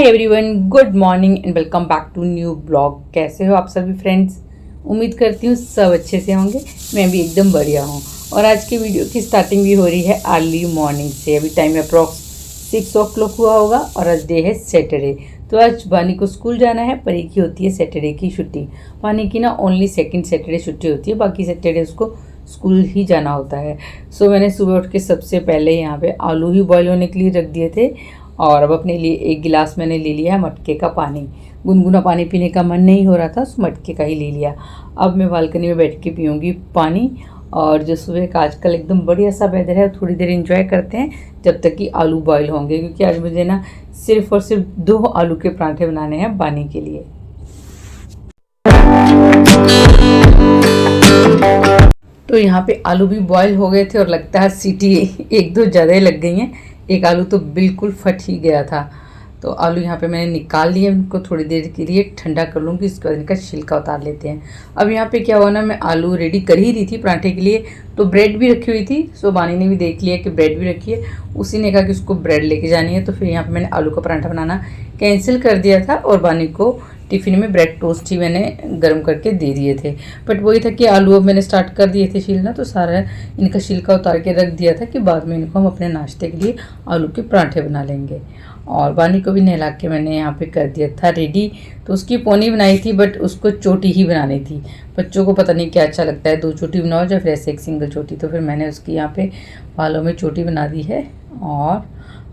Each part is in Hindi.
Hi everyone, good morning and welcome back to new blog. कैसे हो आप सभी फ्रेंड्स? उम्मीद करती हूँ सब अच्छे से होंगे। मैं भी एकदम बढ़िया हूँ। और आज की वीडियो की स्टार्टिंग भी हो रही है अर्ली मॉर्निंग से। अभी टाइम अप्रॉक्स 6 o'clock हुआ होगा और आज डे है सैटरडे। तो आज बानी को स्कूल जाना है। परी की होती है सैटरडे की छुट्टी। बानी की ना ओनली सेकेंड सैटरडे छुट्टी होती है, बाकी सैटरडे उसको स्कूल ही जाना होता है। सो मैंने सुबह उठ के सबसे पहले यहाँ पे आलू ही बॉईल होने के लिए रख दिए थे और अब अपने लिए एक गिलास मैंने ले लिया है मटके का पानी। गुनगुना पानी पीने का मन नहीं हो रहा था, उस मटके का ही ले लिया। अब मैं बालकनी में बैठ के पीऊँगी पानी। और जो सुबह का आजकल एकदम बढ़िया सा वेदर है, थोड़ी देर एंजॉय करते हैं जब तक कि आलू बॉईल होंगे, क्योंकि आज मुझे ना सिर्फ और सिर्फ 2 आलू के पराठे बनाने हैं बानी के लिए। तो यहाँ पे आलू भी बॉईल हो गए थे और लगता है सीटी 1-2 ज़्यादा ही लग गई हैं। एक आलू तो बिल्कुल फट ही गया था। तो आलू यहाँ पे मैंने निकाल लिए, उनको थोड़ी देर के लिए ठंडा कर लूँगी, इसके बाद इनका छिलका उतार लेते हैं। अब यहाँ पे क्या हुआ ना, मैं आलू रेडी कर ही रही थी पराठे के लिए, तो ब्रेड भी रखी हुई थी। सो बानी ने भी देख लिया कि ब्रेड भी रखी है, उसी ने कहा कि उसको ब्रेड लेके जानी है। तो फिर यहाँ पर मैंने आलू का पराठा बनाना कैंसिल कर दिया था और बानी को टिफ़िन में ब्रेड टोस्ट ही मैंने गर्म करके दे दिए थे। बट वही था कि आलू अब मैंने स्टार्ट कर दिए थे छीलना, तो सारा इनका छिलका उतार के रख दिया था कि बाद में इनको हम अपने नाश्ते के लिए आलू के पराठे बना लेंगे। और बानी को भी नहला के मैंने यहाँ पे कर दिया था रेडी। तो उसकी पोनी बनाई थी, बट उसको चोटी ही बनानी थी। बच्चों को पता नहीं क्या अच्छा लगता है, 2 चोटी बनाओ या फिर ऐसे एक सिंगल चोटी। तो फिर मैंने उसकी यहाँ पे बालों में चोटी बना दी है और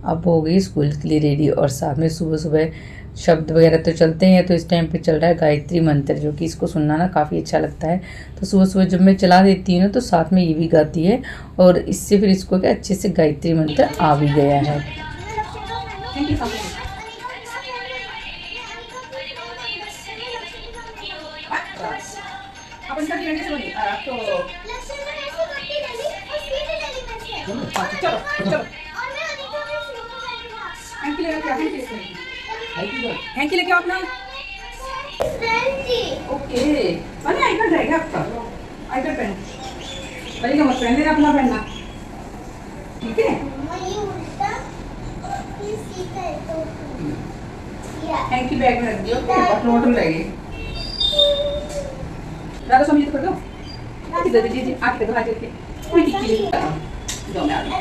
अब हो गई स्कूल के लिए रेडी। और साथ में सुबह सुबह शब्द वगैरह तो चलते हैं, तो इस टाइम पे चल रहा है गायत्री मंत्र, जो कि इसको सुनना ना काफ़ी अच्छा लगता है। तो सुबह सुबह जब मैं चला देती हूँ ना, तो साथ में ये भी गाती है और इससे फिर इसको क्या अच्छे से गायत्री मंत्र आ भी गया है। हैंकी लेके आओ अपना। ओके, अरे आई कार्ड रहेगा आपका, आई कार्ड पेन बनेगा, मत पेन लेना, अपना पहनना, ठीक है? हैंकी बैग में रख दियो, वाटर बॉटल रहेगी। ज़्यादा समझ तो कर दो, दीदी आप देखो, हाथ करके कोई टिक्की ले जाओ। मैं आ रही,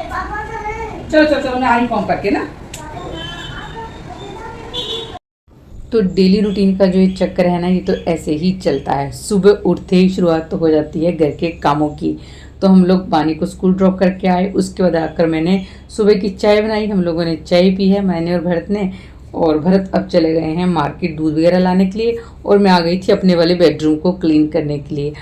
चलो मैं आ रही फॉर्म करके ना। तो डेली रूटीन का जो ये चक्कर है ना, ये तो ऐसे ही चलता है। सुबह उठते ही शुरुआत तो हो जाती है घर के कामों की। तो हम लोग बानी को स्कूल ड्रॉप करके आए, उसके बाद आकर मैंने सुबह की चाय बनाई। हम लोगों ने चाय पी है, मैंने और भरत ने। और भरत अब चले गए हैं मार्केट दूध वगैरह लाने के लिए, और मैं आ गई थी अपने वाले बेडरूम को क्लीन करने के लिए।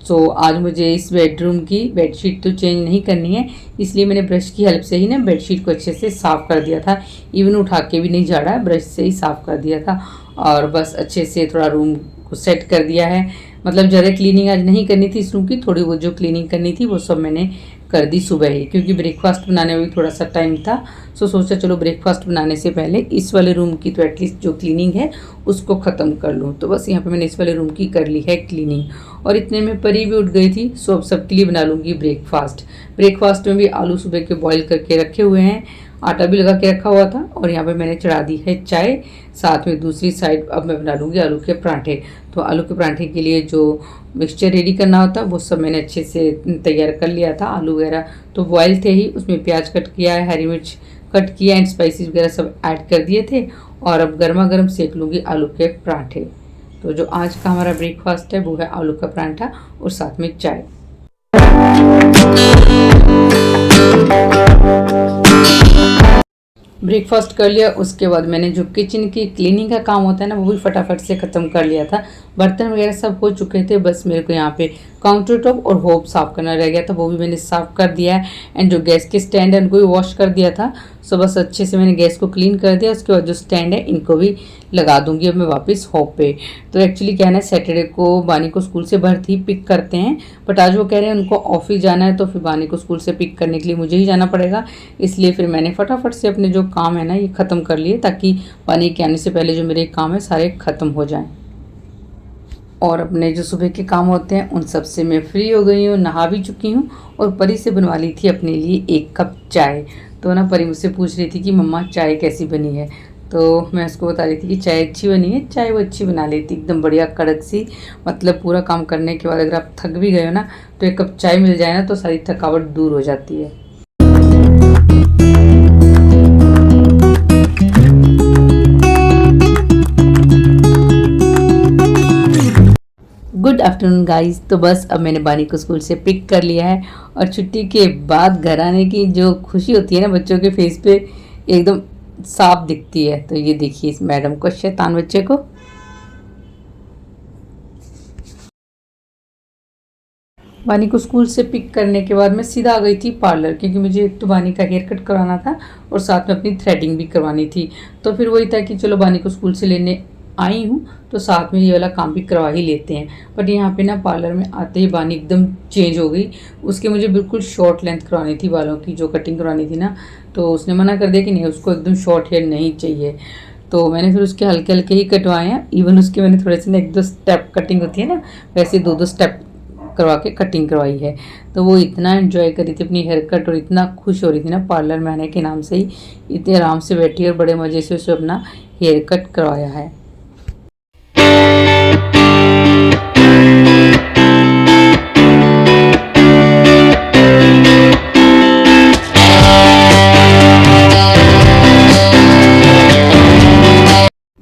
तो आज मुझे इस बेडरूम की बेडशीट तो चेंज नहीं करनी है, इसलिए मैंने ब्रश की हेल्प से ही ना बेडशीट को अच्छे से साफ़ कर दिया था। इवन उठा के भी नहीं झाड़ा, ब्रश से ही साफ़ कर दिया था। और बस अच्छे से थोड़ा रूम को सेट कर दिया है। मतलब ज़्यादा क्लीनिंग आज नहीं करनी थी इस रूम की, थोड़ी बहुत जो क्लीनिंग करनी थी वो सब मैंने कर दी सुबह ही, क्योंकि ब्रेकफास्ट बनाने में भी थोड़ा सा टाइम था। सो सोचा चलो ब्रेकफास्ट बनाने से पहले इस वाले रूम की तो एटलीस्ट जो क्लीनिंग है उसको ख़त्म कर लूँ। तो बस यहाँ पे मैंने इस वाले रूम की कर ली है क्लीनिंग। और इतने में परी भी उठ गई थी। सो अब सबके लिए बना लूँगी ब्रेकफास्ट। ब्रेकफास्ट में भी आलू सुबह के बॉईल करके रखे हुए हैं, आटा भी लगा के रखा हुआ था। और यहाँ पे मैंने चढ़ा दी है चाय, साथ में दूसरी साइड अब मैं बना लूँगी आलू के पराठे। तो आलू के पराठे के लिए जो मिक्सचर रेडी करना होता है वो सब मैंने अच्छे से तैयार कर लिया था। आलू वगैरह तो बॉयल थे ही, उसमें प्याज कट किया है, हरी मिर्च कट किया एंड स्पाइसेस वगैरह सब ऐड कर दिए थे। और अब गर्मा गर्म सेक लूँगी आलू के पराठे। तो जो आज का हमारा ब्रेकफास्ट है वो है आलू का पराठा और साथ में चाय। ब्रेकफास्ट कर लिया, उसके बाद मैंने जो किचन की क्लीनिंग का काम होता है ना वो भी फटाफट से ख़त्म कर लिया था। बर्तन वगैरह सब हो चुके थे, बस मेरे को यहाँ पे काउंटर टॉप और होब साफ़ करना रह गया था, वो भी मैंने साफ़ कर दिया है। एंड जो गैस के स्टैंड है उनको भी वॉश कर दिया था। सो बस अच्छे से मैंने गैस को क्लीन कर दिया। उसके बाद जो स्टैंड है इनको भी लगा दूंगी अब मैं वापस होब पे। तो एक्चुअली क्या है ना, सैटरडे को बानी को स्कूल से भरत ही पिक करते हैं, बट आज वो कह रहे हैं उनको ऑफिस जाना है, तो फिर बानी को स्कूल से पिक करने के लिए मुझे ही जाना पड़ेगा। इसलिए फिर मैंने फटाफट से अपने जो काम है ना ये ख़त्म कर लिए, ताकि बानी के आने से पहले जो मेरे काम है सारे ख़त्म हो जाएँ। और अपने जो सुबह के काम होते हैं उन सब से मैं फ्री हो गई हूँ, नहा भी चुकी हूँ। और परी से बनवा ली थी अपने लिए 1 कप चाय। तो ना परी मुझसे पूछ रही थी कि मम्मा चाय कैसी बनी है। तो मैं उसको बता रही थी कि चाय अच्छी बनी है, चाय वो अच्छी बना लेती एकदम बढ़िया कड़क सी। मतलब पूरा काम करने के बाद अगर आप थक भी गए हो ना, तो एक कप चाय मिल जाए ना तो सारी थकावट दूर हो जाती है। Good afternoon guys. तो बस अब मैंने बानी को स्कूल से पिक कर लिया है और छुट्टी के बाद घर आने की जो खुशी होती है ना बच्चों के फेस पे, एकदम साफ दिखती है। तो ये देखिए इस मैडम को, शैतान बच्चे को। बानी को स्कूल से पिक करने के बाद मैं सीधा आ गई थी पार्लर, क्योंकि मुझे एक तो बानी का हेयर कट करवाना था और साथ में अपनी थ्रेडिंग भी करवानी थी। तो फिर वही था कि चलो बानी को स्कूल से लेने आई हूँ तो साथ में ये वाला काम भी करवा ही लेते हैं। बट यहाँ पे ना पार्लर में आते ही बानी एकदम चेंज हो गई। उसके मुझे बिल्कुल शॉर्ट लेंथ करवानी थी बालों की, जो कटिंग करवानी थी ना, तो उसने मना कर दिया कि नहीं, उसको एकदम शॉर्ट हेयर नहीं चाहिए। तो मैंने फिर उसके हल्के हल्के ही कटवाए हैं। इवन उसके मैंने थोड़े से ना 1-2 स्टेप कटिंग होती है ना, वैसे 2-2 स्टेप करवा के कटिंग करवाई है। तो वो इतना एंजॉय करी थी अपनी हेयर कट और इतना खुश हो रही थी ना पार्लर में आने के नाम से ही। इतने आराम से बैठी और बड़े मज़े से उसे अपना हेयर कट करवाया है।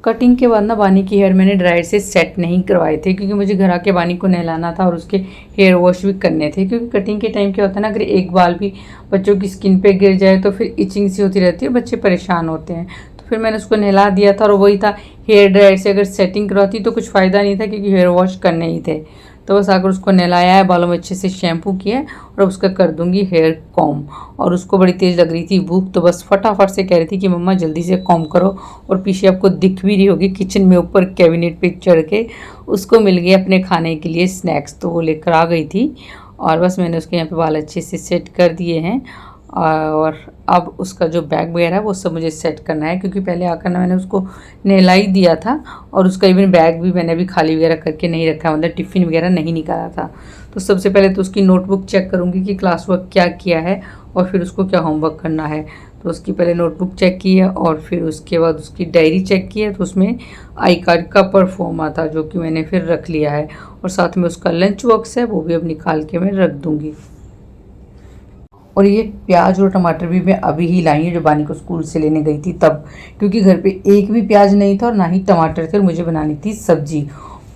कटिंग के बाद ना बानी की हेयर मैंने ड्रायर से सेट नहीं करवाए थे, क्योंकि मुझे घर आके बानी को नहलाना था और उसके हेयर वॉश भी करने थे। क्योंकि कटिंग के टाइम क्या होता है ना, अगर एक बाल भी बच्चों की स्किन पे गिर जाए तो फिर इचिंग सी होती रहती है, बच्चे परेशान होते हैं। तो फिर मैंने उसको नहला दिया था और वही था, हेयर ड्रायर से अगर सेटिंग करवाती तो कुछ फ़ायदा नहीं था, क्योंकि हेयर वॉश करने ही थे। तो बस आकर उसको नहलाया है, बालों में अच्छे से शैम्पू किया है और उसका कर दूंगी हेयर कॉम। और उसको बड़ी तेज़ लग रही थी भूख, तो बस फटाफट से कह रही थी कि मम्मा जल्दी से कॉम करो। और पीछे आपको दिख भी रही होगी किचन में ऊपर कैबिनेट पे चढ़ के उसको मिल गया अपने खाने के लिए स्नैक्स, तो वो लेकर आ गई थी। और बस मैंने उसके यहाँ पे बाल अच्छे से सेट कर दिए हैं। और अब उसका जो बैग वगैरह है वो सब मुझे सेट करना है, क्योंकि पहले आकर ना मैंने उसको नहला ही दिया था और उसका इवन बैग भी मैंने अभी खाली वगैरह करके नहीं रखा, मतलब टिफ़िन वगैरह नहीं निकाला था। तो सबसे पहले तो उसकी नोटबुक चेक करूँगी कि क्लास वर्क क्या किया है और फिर उसको क्या होमवर्क करना है। तो उसकी पहले नोटबुक चेक की है और फिर उसके बाद उसकी डायरी चेक की है, तो उसमें आई कार्ड का परफॉर्मा था जो कि मैंने फिर रख लिया है। और साथ में उसका लंच बॉक्स है वो भी अब निकाल के मैं रख दूँगी। और ये प्याज और टमाटर भी मैं अभी ही लाई हूँ, जो बानी को स्कूल से लेने गई थी तब, क्योंकि घर पे एक भी प्याज नहीं था और ना ही टमाटर थे और मुझे बनानी थी सब्जी।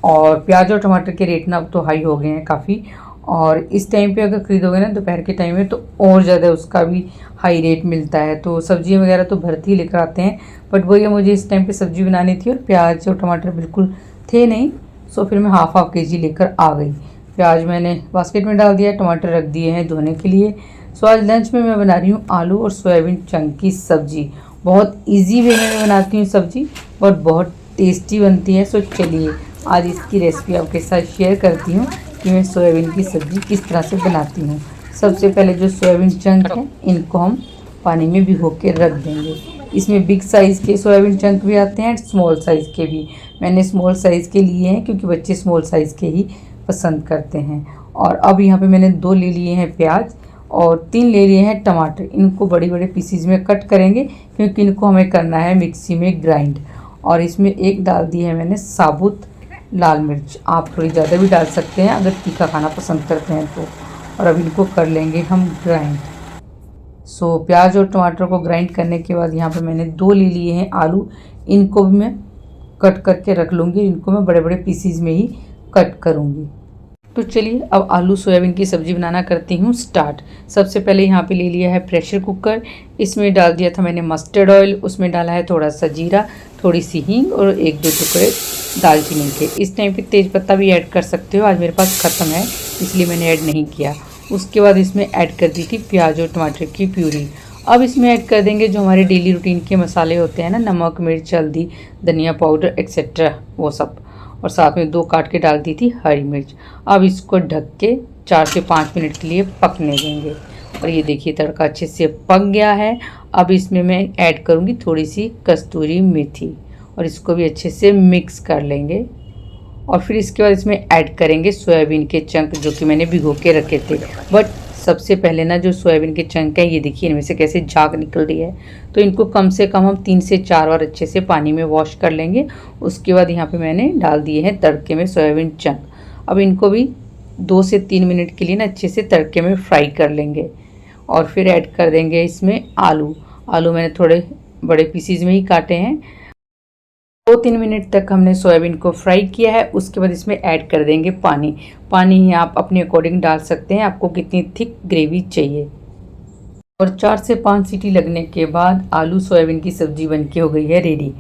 और प्याज और टमाटर के रेट ना अब तो हाई हो गए हैं काफ़ी, और इस टाइम पे अगर ख़रीदोगे ना दोपहर के टाइम में तो और ज़्यादा उसका भी हाई रेट मिलता है। तो सब्जियाँ वगैरह तो भरती ही लेकर आते हैं, बट वही मुझे इस टाइम पर सब्ज़ी बनानी थी और प्याज और टमाटर बिल्कुल थे नहीं। सो फिर मैं हाफ केजी लेकर आ गई। प्याज मैंने बास्केट में डाल दिया, टमाटर रख दिए हैं धोने के लिए। सो आज लंच में मैं बना रही हूँ आलू और सोयाबीन चंक की सब्ज़ी। बहुत इजी वे में मैं बनाती हूँ सब्ज़ी, और बहुत टेस्टी बनती है। सो चलिए आज इसकी रेसिपी आपके साथ शेयर करती हूँ कि मैं सोयाबीन की सब्ज़ी किस तरह से बनाती हूँ। सबसे पहले जो सोयाबीन चंक है इनको हम पानी में भिगो के रख देंगे। इसमें बिग साइज़ के सोयाबीन चंक भी आते हैं, स्मॉल साइज़ के भी। मैंने स्मॉल साइज़ के लिए हैं क्योंकि बच्चे स्मॉल साइज़ के ही पसंद करते हैं। और अब यहाँ पे मैंने 2 ले लिए हैं प्याज और 3 ले लिए हैं टमाटर। इनको बड़े बड़े पीसीज में कट करेंगे, क्योंकि इनको हमें करना है मिक्सी में ग्राइंड। और इसमें एक डाल दी है मैंने साबुत लाल मिर्च, आप थोड़ी ज़्यादा भी डाल सकते हैं अगर तीखा खाना पसंद करते हैं तो। और अब इनको कर लेंगे हम ग्राइंड। सो प्याज और टमाटर को ग्राइंड करने के बाद यहाँ पर मैंने 2 ले लिए हैं आलू। इनको भी मैं कट करके रख लूँगी, इनको मैं बड़े बड़े पीसीज में ही कट करूँगी। तो चलिए अब आलू सोयाबीन की सब्ज़ी बनाना करती हूँ स्टार्ट। सबसे पहले यहाँ पे ले लिया है प्रेशर कुकर। इसमें डाल दिया था मैंने मस्टर्ड ऑयल, उसमें डाला है थोड़ा सा जीरा, थोड़ी सी हींग और 1-2 टुकड़े दालचीनी के। इस टाइम पे तेज पत्ता भी ऐड कर सकते हो, आज मेरे पास ख़त्म है इसलिए मैंने ऐड नहीं किया। उसके बाद इसमें ऐड कर दी थी प्याज और टमाटर की प्यूरी। अब इसमें ऐड कर देंगे जो हमारे डेली रूटीन के मसाले होते हैं ना, नमक, मिर्च, हल्दी, धनिया पाउडर एक्सेट्रा, वो सब। और साथ में 2 काट के डाल दी थी हरी मिर्च। अब इसको ढक के 4 से 5 मिनट के लिए पकने देंगे। और ये देखिए तड़का अच्छे से पक गया है। अब इसमें मैं ऐड करूँगी थोड़ी सी कस्तूरी मेथी और इसको भी अच्छे से मिक्स कर लेंगे। और फिर इसके बाद इसमें ऐड करेंगे सोयाबीन के चंक जो कि मैंने भिगो के रखे थे, बट सबसे पहले ना जो सोयाबीन के चंक है ये देखिए इनमें से कैसे झाग निकल रही है। तो इनको कम से कम हम 3 से 4 बार अच्छे से पानी में वॉश कर लेंगे। उसके बाद यहाँ पे मैंने डाल दिए हैं तड़के में सोयाबीन चंक। अब इनको भी 2 से 3 मिनट के लिए ना अच्छे से तड़के में फ्राई कर लेंगे। और फिर ऐड कर देंगे इसमें आलू। आलू मैंने थोड़े बड़े पीसीज में ही काटे हैं। 2-3 मिनट तक हमने सोयाबीन को फ्राई किया है। उसके बाद इसमें ऐड कर देंगे पानी। पानी ही आप अपने अकॉर्डिंग डाल सकते हैं, आपको कितनी थिक ग्रेवी चाहिए। और 4 से 5 सीटी लगने के बाद आलू सोयाबीन की सब्जी बनके हो गई है रेडी।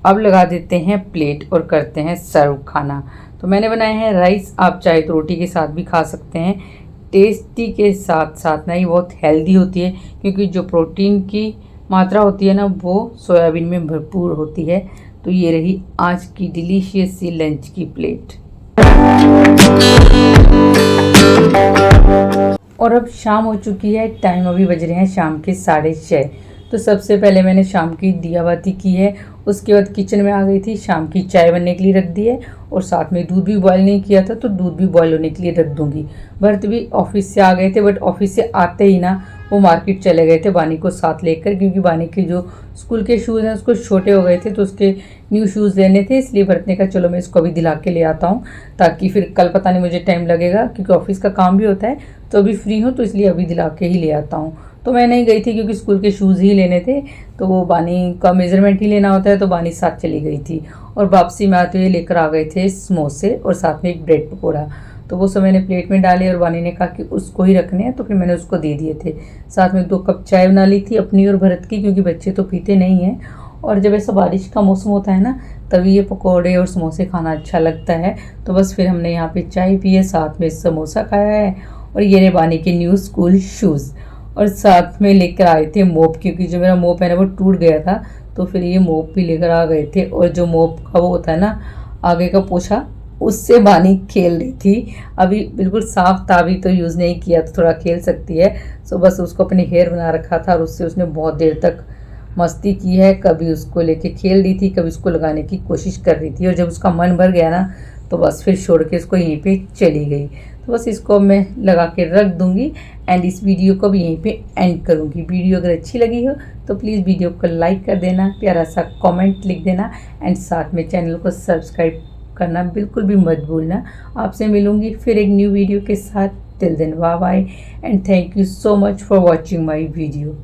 अब लगा देते हैं प्लेट और करते हैं सर्व खाना। तो मैंने बनाए हैं राइस, आप चाहे तो रोटी के साथ भी खा सकते हैं। टेस्टी के साथ साथ ना ये बहुत हेल्दी होती है, क्योंकि जो प्रोटीन की मात्रा होती है ना वो सोयाबीन में भरपूर होती है। तो ये रही आज की डिलीशियस सी लंच की प्लेट। और अब शाम हो चुकी है, टाइम अभी बज रहे हैं शाम के 6:30। तो सबसे पहले मैंने शाम की दियाबाती की है। उसके बाद किचन में आ गई थी, शाम की चाय बनने के लिए रख दी है। और साथ में दूध भी बॉयल नहीं किया था, तो दूध भी बॉयल होने के लिए रख दूंगी। भरत भी ऑफिस से आ गए थे, बट ऑफिस से आते ही ना वो मार्केट चले गए थे बानी को साथ लेकर, क्योंकि बानी के जो स्कूल के शूज़ हैं उसको छोटे हो गए थे, तो उसके न्यू शूज़ लेने थे। इसलिए भरत ने कहा चलो मैं इसको अभी दिला के ले आता हूँ, ताकि फिर कल पता नहीं मुझे टाइम लगेगा, क्योंकि ऑफिस का काम भी होता है। तो अभी फ्री हूँ तो इसलिए अभी दिला के ही ले आता हूँ। तो मैं नहीं गई थी क्योंकि स्कूल के शूज़ ही लेने थे, तो वो बानी का मेज़रमेंट ही लेना होता है, तो बानी साथ चली गई थी। और वापसी में आते हुए लेकर आ गए थे समोसे और साथ में एक ब्रेड पकौड़ा। तो वो सब मैंने प्लेट में डाले और बानी ने कहा कि उसको ही रखने हैं, तो फिर मैंने उसको दे दिए थे। साथ में 2 कप चाय बना ली थी अपनी और भरत की, क्योंकि बच्चे तो पीते नहीं हैं। और जब ऐसा बारिश का मौसम होता है ना, तभी ये पकौड़े और समोसे खाना अच्छा लगता है। तो बस फिर हमने यहाँ पे चाय पी है, साथ में समोसा खाया है। और ये रहे बानी के न्यू स्कूल शूज़। और साथ में लेकर आए थे मोप, क्योंकि जो मेरा मोप है ना वो टूट गया था, तो फिर ये मोप भी लेकर आ गए थे। और जो मोप का वो होता है ना आगे का पोछा, उससे बानी खेल रही थी। अभी बिल्कुल साफ था, अभी तो यूज़ नहीं किया, तो थोड़ा खेल सकती है। सो बस उसको अपने हेयर बना रखा था और उससे उसने बहुत देर तक मस्ती की है। कभी उसको लेके खेल रही थी, कभी उसको लगाने की कोशिश कर रही थी। और जब उसका मन भर गया ना, तो बस फिर छोड़ के उसको यहीं पे चली गई। तो बस इसको मैं लगा के रख दूँगी एंड इस वीडियो को भी यहीं पे एंड करूँगी। वीडियो अगर अच्छी लगी हो तो प्लीज़ वीडियो को लाइक कर देना, प्यारा सा कमेंट लिख देना एंड साथ में चैनल को सब्सक्राइब करना बिल्कुल भी मत भूलना। आपसे मिलूँगी फिर एक न्यू वीडियो के साथ। Till then bye bye and thank you so much for watching my video.